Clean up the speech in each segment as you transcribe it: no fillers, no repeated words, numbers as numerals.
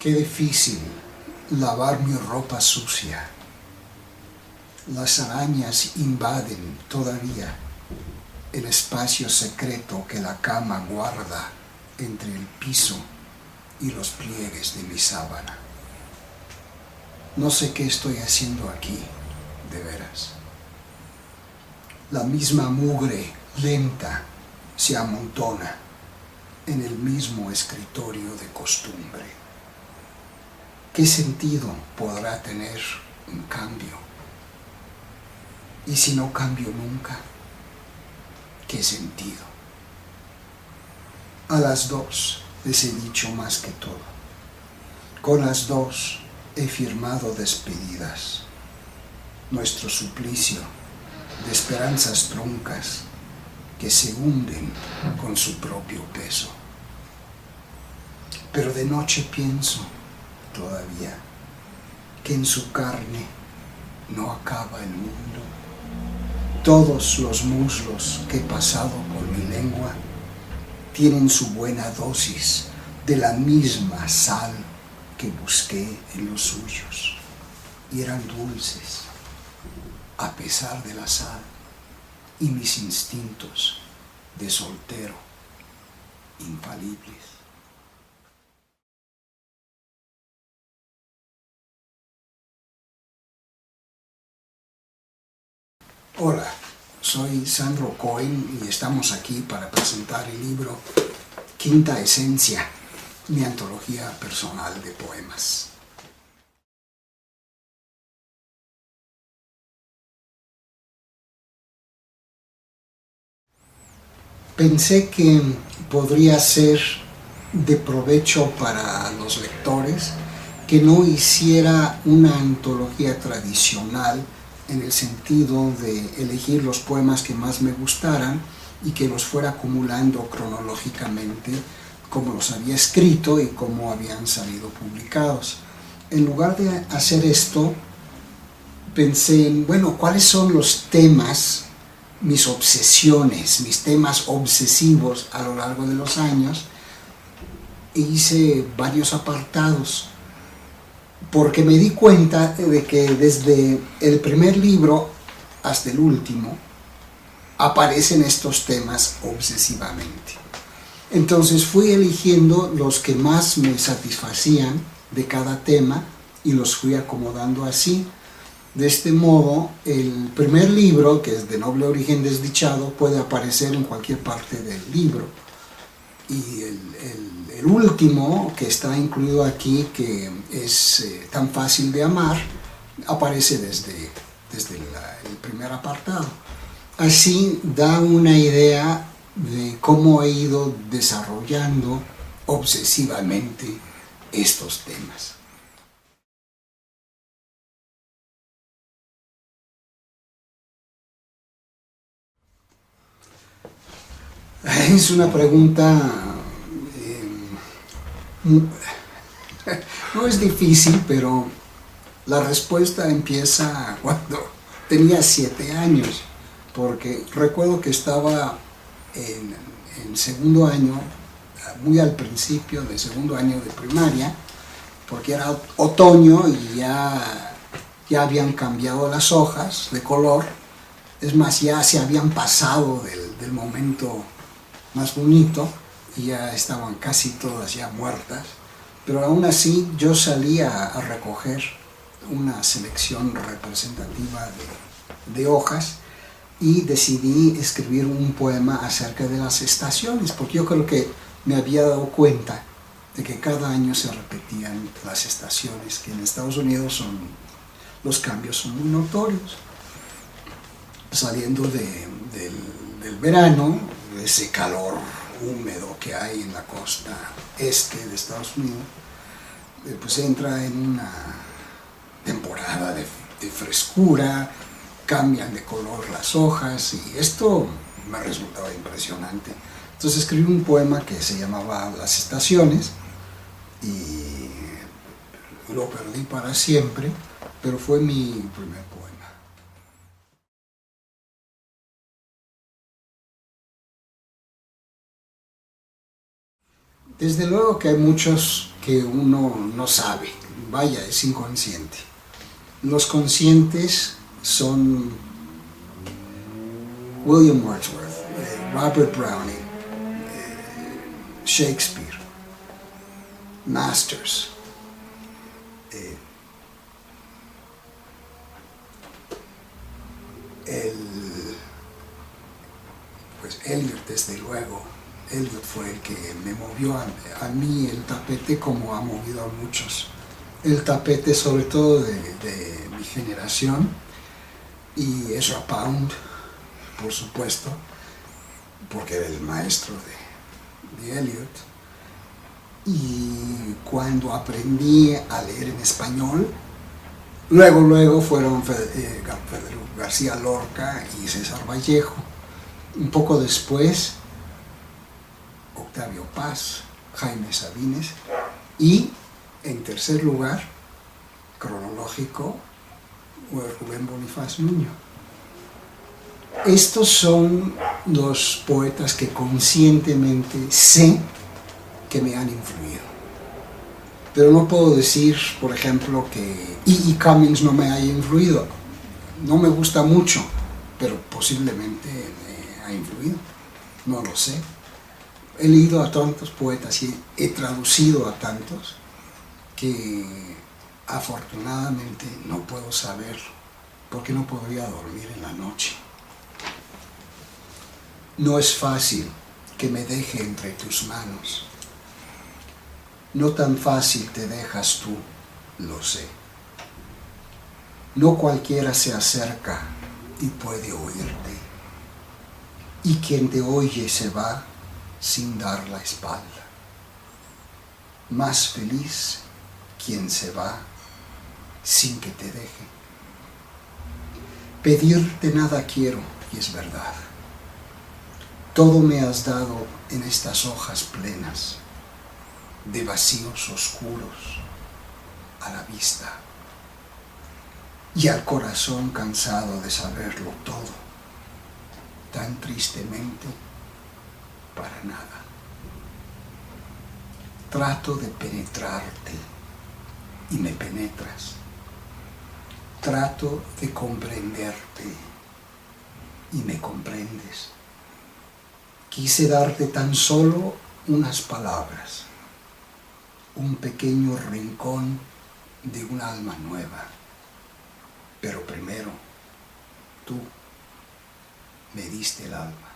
Qué difícil lavar mi ropa sucia. Las arañas invaden todavía el espacio secreto que la cama guarda entre el piso y los pliegues de mi sábana. No sé qué estoy haciendo aquí, de veras. La misma mugre lenta se amontona en el mismo escritorio de costumbre. ¿Qué sentido podrá tener un cambio? ¿Y si no cambio nunca? ¿Qué sentido? A las dos les he dicho más que todo. Con las dos he firmado despedidas. Nuestro suplicio de esperanzas truncas que se hunden con su propio peso. Pero de noche pienso todavía que en su carne no acaba el mundo. Todos los muslos que he pasado por mi lengua tienen su buena dosis de la misma sal que busqué en los suyos, y eran dulces a pesar de la sal y mis instintos de soltero infalibles. Hola, soy Sandro Cohen y estamos aquí para presentar el libro Quinta Esencia, mi antología personal de poemas. Pensé que podría ser de provecho para los lectores que no hiciera una antología tradicional en el sentido de elegir los poemas que más me gustaran y que los fuera acumulando cronológicamente como los había escrito y cómo habían salido publicados. En lugar de hacer esto, pensé en, bueno, ¿cuáles son los temas, mis obsesiones, mis temas obsesivos a lo largo de los años? E hice varios apartados, porque me di cuenta de que desde el primer libro hasta el último aparecen estos temas obsesivamente. Entonces fui eligiendo los que más me satisfacían de cada tema y los fui acomodando así. De este modo, el primer libro, que es De Noble Origen Desdichado, puede aparecer en cualquier parte del libro. Y el último, que está incluido aquí, que es tan fácil de amar, aparece desde el primer apartado. Así da una idea de cómo he ido desarrollando obsesivamente estos temas. Es una pregunta, no es difícil, pero la respuesta empieza cuando tenía 7 años, porque recuerdo que estaba en segundo año, muy al principio de segundo año de primaria, porque era otoño y ya habían cambiado las hojas de color. Es más, ya se habían pasado del momento más bonito y ya estaban casi todas ya muertas, pero aún así yo salía a recoger una selección representativa de hojas y decidí escribir un poema acerca de las estaciones, porque yo creo que me había dado cuenta de que cada año se repetían las estaciones, que en Estados Unidos los cambios son muy notorios. Saliendo del verano, ese calor húmedo que hay en la costa este de Estados Unidos, pues entra en una temporada de frescura, cambian de color las hojas y esto me resultaba impresionante. Entonces escribí un poema que se llamaba Las Estaciones y lo perdí para siempre, pero fue mi primer poema. Desde luego que hay muchos que uno no sabe, vaya, es inconsciente. Los conscientes son William Wordsworth, Robert Browning, Shakespeare, Masters, pues Eliot, desde luego. Eliot fue el que me movió a mí el tapete, como ha movido a muchos. El tapete sobre todo de mi generación, y Ezra Pound, por supuesto, porque era el maestro de Eliot. Y cuando aprendí a leer en español, luego fueron Federico García Lorca y César Vallejo. Un poco después, Octavio Paz, Jaime Sabines, y en tercer lugar, cronológico, Rubén Bonifaz Nuño. Estos son los poetas que conscientemente sé que me han influido. Pero no puedo decir, por ejemplo, que E.E. Cummings no me haya influido. No me gusta mucho, pero posiblemente me ha influido. No lo sé. He leído a tantos poetas y he traducido a tantos que afortunadamente no puedo saberlo, porque no podría dormir en la noche. No es fácil que me deje entre tus manos. No tan fácil te dejas tú, lo sé. No cualquiera se acerca y puede oírte, y quien te oye se va sin dar la espalda. Más feliz quien se va sin que te deje. Pedirte nada quiero, y es verdad. Todo me has dado en estas hojas plenas de vacíos oscuros a la vista y al corazón cansado de saberlo todo, tan tristemente para nada. Trato de penetrarte y me penetras. Trato de comprenderte y me comprendes. Quise darte tan solo unas palabras, un pequeño rincón de un alma nueva. Pero primero, tú me diste el alma.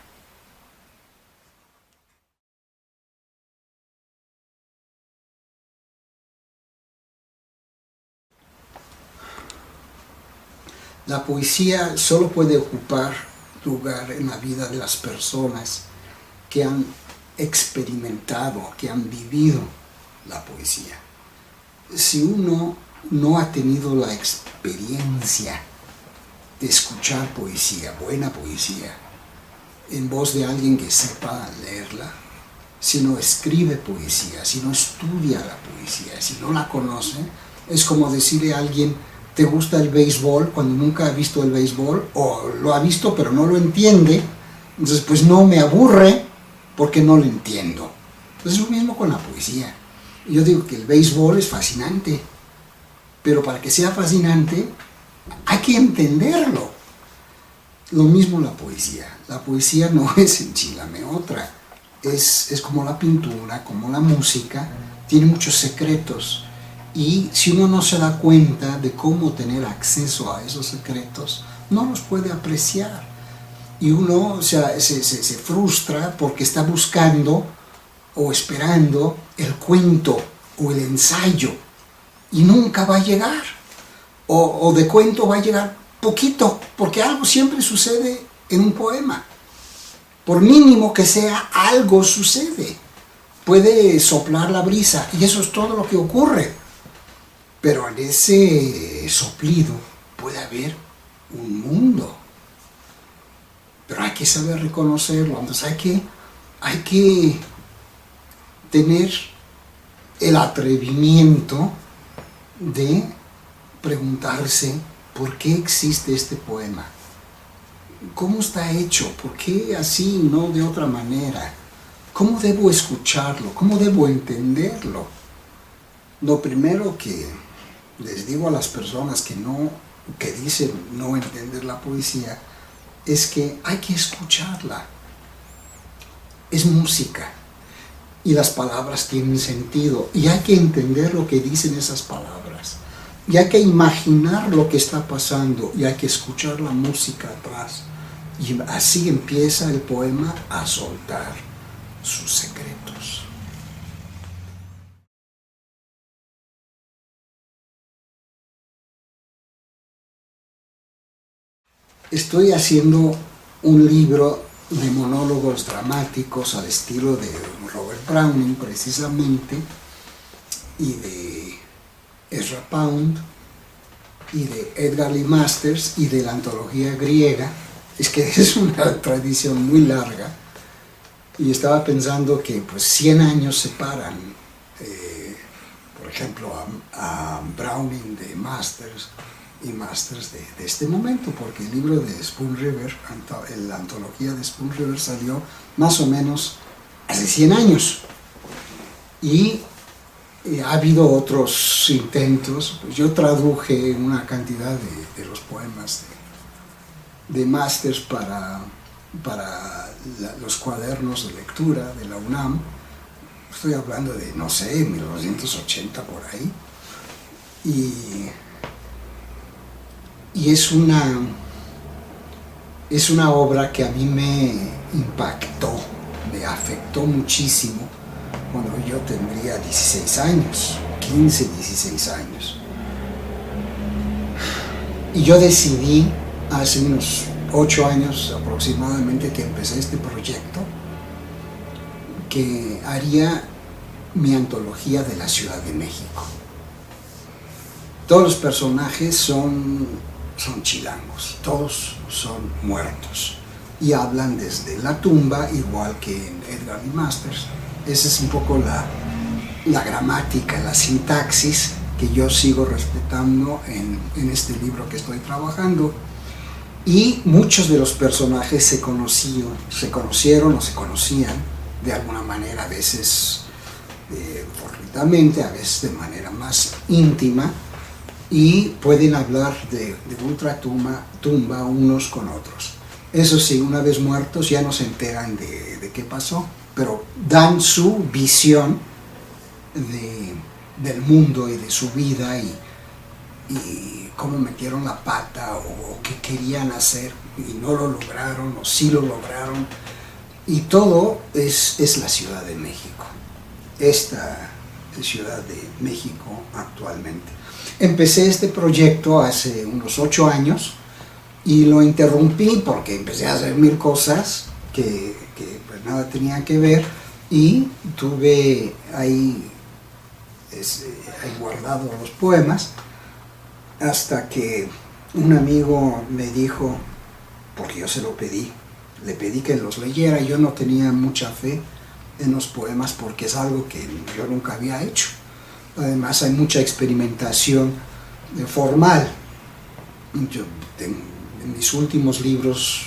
La poesía solo puede ocupar lugar en la vida de las personas que han experimentado, que han vivido la poesía. Si uno no ha tenido la experiencia de escuchar poesía, buena poesía, en voz de alguien que sepa leerla, si no escribe poesía, si no estudia la poesía, si no la conoce, es como decirle a alguien: ¿te gusta el béisbol?, cuando nunca ha visto el béisbol, o lo ha visto pero no lo entiende. Entonces, pues no, me aburre porque no lo entiendo. Entonces es lo mismo con la poesía. Yo digo que el béisbol es fascinante, pero para que sea fascinante hay que entenderlo. Lo mismo la poesía. La poesía no es enchilame otra. Es como la pintura, como la música, tiene muchos secretos. Y si uno no se da cuenta de cómo tener acceso a esos secretos, no los puede apreciar. Y uno se frustra porque está buscando o esperando el cuento o el ensayo y nunca va a llegar. O de cuento va a llegar poquito, porque algo siempre sucede en un poema. Por mínimo que sea, algo sucede. Puede soplar la brisa y eso es todo lo que ocurre. Pero en ese soplido puede haber un mundo. Pero hay que saber reconocerlo. Entonces hay que tener el atrevimiento de preguntarse: ¿por qué existe este poema? ¿Cómo está hecho? ¿Por qué así y no de otra manera? ¿Cómo debo escucharlo? ¿Cómo debo entenderlo? Lo primero que les digo a las personas que dicen no entender la poesía es que hay que escucharla. Es música y las palabras tienen sentido y hay que entender lo que dicen esas palabras y hay que imaginar lo que está pasando y hay que escuchar la música atrás y así empieza el poema a soltar sus secretos. Estoy haciendo un libro de monólogos dramáticos al estilo de Robert Browning precisamente y de Ezra Pound y de Edgar Lee Masters y de la antología griega. Es que es una tradición muy larga y estaba pensando que pues 100 años separan por ejemplo a Browning de Masters y Masters de este momento, porque el libro de Spoon River, la antología de Spoon River salió más o menos hace 100 años y ha habido otros intentos. Pues yo traduje una cantidad de los poemas de Masters para los cuadernos de lectura de la UNAM. Estoy hablando de, no sé, 1980 por ahí. Y es una obra que a mí me impactó, me afectó muchísimo cuando yo tendría 16 años, 15, 16 años. Y yo decidí hace unos 8 años aproximadamente que empecé este proyecto, que haría mi antología de la Ciudad de México. Todos los personajes son chilangos, todos son muertos y hablan desde la tumba, igual que en Edgar Lee Masters. Esa es un poco la gramática, la sintaxis que yo sigo respetando en este libro que estoy trabajando. Y muchos de los personajes se conocieron o se conocían de alguna manera, a veces fortuitamente, a veces de manera más íntima, y pueden hablar de ultratumba unos con otros. Eso sí, una vez muertos ya no se enteran de qué pasó, pero dan su visión del mundo y de su vida y cómo metieron la pata o qué querían hacer y no lo lograron o sí lo lograron. Y todo es la Ciudad de México, esta Ciudad de México actualmente. Empecé este proyecto hace unos 8 años y lo interrumpí porque empecé a hacer 1000 cosas que pues nada tenían que ver, y tuve ahí guardado los poemas hasta que un amigo me dijo, porque yo se lo pedí, le pedí que los leyera. Yo no tenía mucha fe en los poemas porque es algo que yo nunca había hecho. Además hay mucha experimentación formal. En mis últimos libros,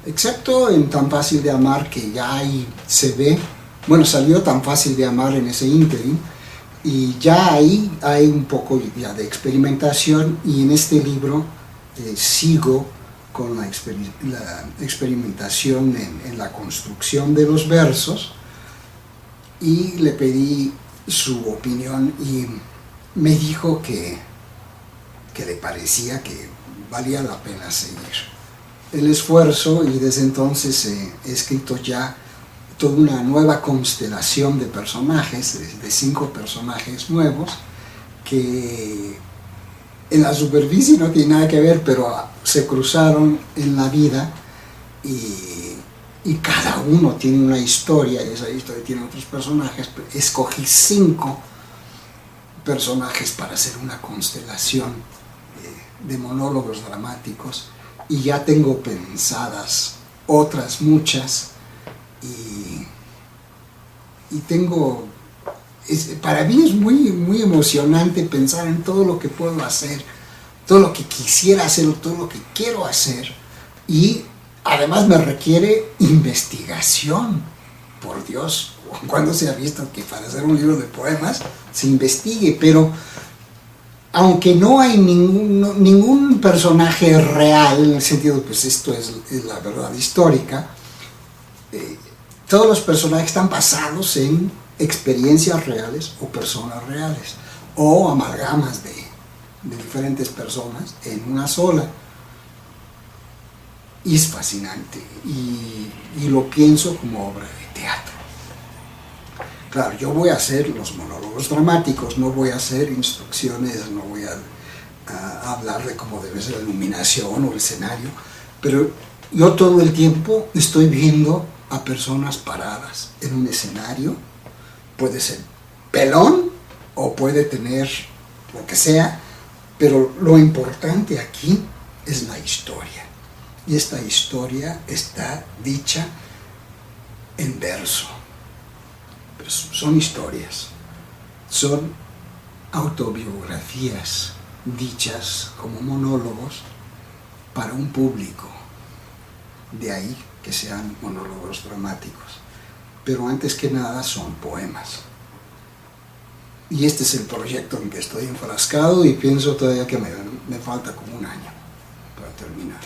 excepto en Tan Fácil de Amar, que ya ahí se ve, bueno, salió Tan Fácil de Amar en ese ínterin, y ya ahí hay un poco ya de experimentación, y en este libro sigo con la experimentación en la construcción de los versos, y le pedí su opinión y me dijo que le parecía que valía la pena seguir el esfuerzo, y desde entonces he escrito ya toda una nueva constelación de personajes, de 5 personajes nuevos que en la superficie no tienen nada que ver, pero se cruzaron en la vida y cada uno tiene una historia, y esa historia tiene otros personajes. Escogí 5 personajes para hacer una constelación de monólogos dramáticos, y ya tengo pensadas otras muchas, y tengo, para mí es muy emocionante pensar en todo lo que puedo hacer, todo lo que quisiera hacer, todo lo que quiero hacer, y además me requiere investigación, por Dios, ¿cuándo se ha visto que para hacer un libro de poemas se investigue? Pero aunque no hay ningún personaje real, en el sentido, pues esto es la verdad histórica, todos los personajes están basados en experiencias reales o personas reales, o amalgamas de diferentes personas en una sola. Y es fascinante, y lo pienso como obra de teatro. Claro, yo voy a hacer los monólogos dramáticos, no voy a hacer instrucciones, no voy a hablar de cómo debe ser la iluminación o el escenario, pero yo todo el tiempo estoy viendo a personas paradas en un escenario. Puede ser pelón o puede tener lo que sea, pero lo importante aquí es la historia. Y esta historia está dicha en verso. Pero son historias, son autobiografías dichas como monólogos para un público. De ahí que sean monólogos dramáticos. Pero antes que nada son poemas. Y este es el proyecto en que estoy enfrascado y pienso todavía que me falta como un año para terminar.